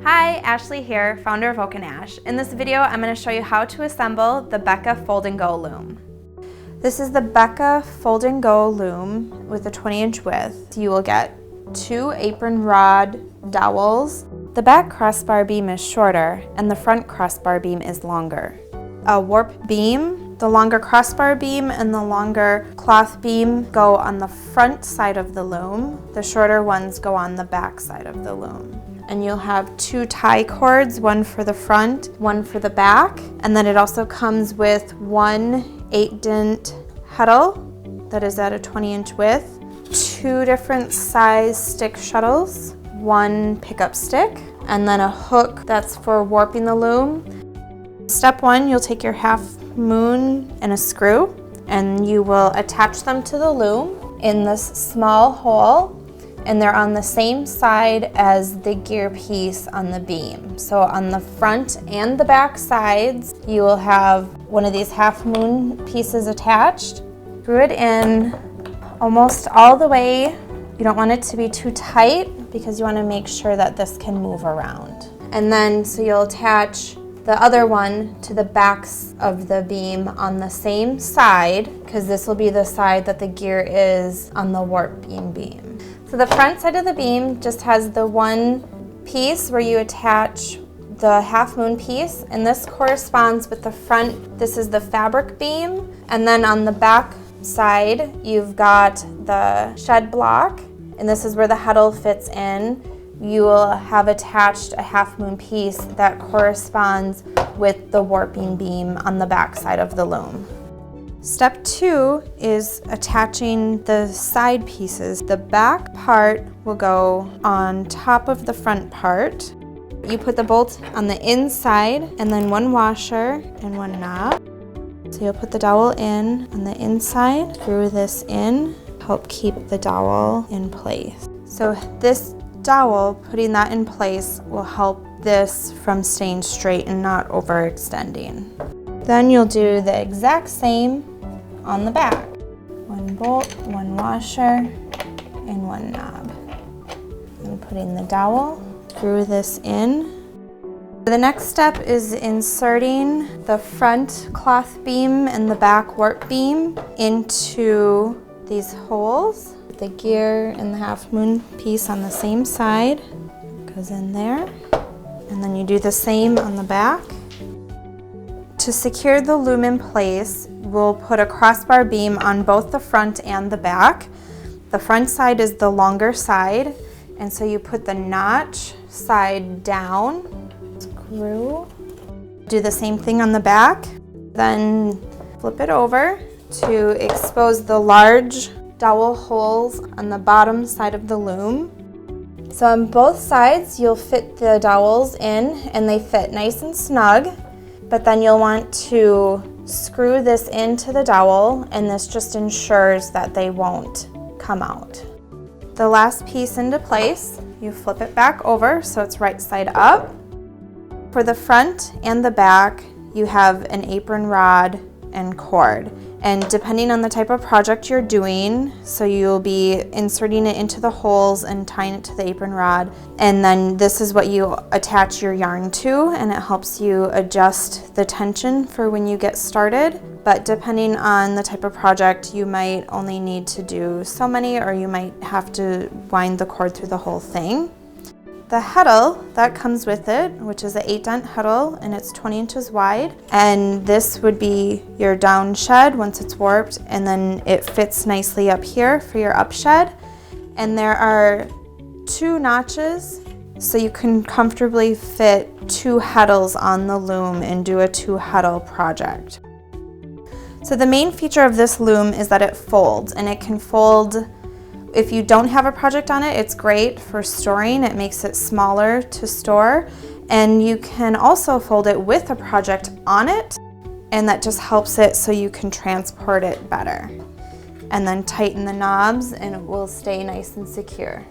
Hi, Ashley here, founder of Oak & Ash. In this video, I'm going to show you how to assemble the Beka Fold and Go loom. This is the Beka Fold and Go loom with a 20-inch width. You will get 2 apron rod dowels. The back crossbar beam is shorter and the front crossbar beam is longer. A warp beam, the longer crossbar beam and the longer cloth beam go on the front side of the loom. The shorter ones go on the back side of the loom. And you'll have 2 tie cords, one for the front, one for the back. And then it also comes with 1 8-dent heddle that is at a 20-inch width, 2 different size stick shuttles, 1 pickup stick, and then a hook that's for warping the loom. Step 1, you'll take your half moon and a screw, and you will attach them to the loom in this small hole. And they're on the same side as the gear piece on the beam. So on the front and the back sides, you will have one of these half moon pieces attached. Screw it in almost all the way. You don't want it to be too tight because you want to make sure that this can move around. And then, so you'll attach the other one to the backs of the beam on the same side, because this will be the side that the gear is on the warp beam. So the front side of the beam just has the one piece where you attach the half moon piece, and this corresponds with the front. This is the fabric beam, and then on the back side you've got the shed block, and this is where the heddle fits in. You will have attached a half moon piece that corresponds with the warping beam on the back side of the loom. Step 2 is attaching the side pieces. The back part will go on top of the front part. You put the bolt on the inside and then 1 washer and 1 knob. So you'll put the dowel in on the inside, screw this in, help keep the dowel in place. So this dowel, putting that in place, will help this from staying straight and not overextending. Then you'll do the exact same on the back. 1 bolt, 1 washer, and 1 knob. And putting the dowel, screw this in. The next step is inserting the front cloth beam and the back warp beam into these holes. The gear and the half moon piece on the same side goes in there. And then you do the same on the back. To secure the loom in place, we'll put a crossbar beam on both the front and the back. The front side is the longer side, and so you put the notch side down, screw. Do the same thing on the back, then flip it over to expose the large dowel holes on the bottom side of the loom. So on both sides, you'll fit the dowels in, and they fit nice and snug. But then you'll want to screw this into the dowel, and this just ensures that they won't come out. The last piece into place, you flip it back over so it's right side up. For the front and the back, you have an apron rod and cord. And depending on the type of project you're doing, so you'll be inserting it into the holes and tying it to the apron rod. And then this is what you attach your yarn to, and it helps you adjust the tension for when you get started. But depending on the type of project, you might only need to do so many, or you might have to wind the cord through the whole thing. The heddle that comes with it, which is an 8-dent heddle, and it's 20 inches wide, and this would be your down shed once it's warped, and then it fits nicely up here for your up shed. And there are 2 notches, so you can comfortably fit 2 heddles on the loom and do a 2 heddle project. So the main feature of this loom is that it folds, and it can fold. If you don't have a project on it, it's great for storing. It makes it smaller to store. And you can also fold it with a project on it, and that just helps it so you can transport it better. And then tighten the knobs and it will stay nice and secure.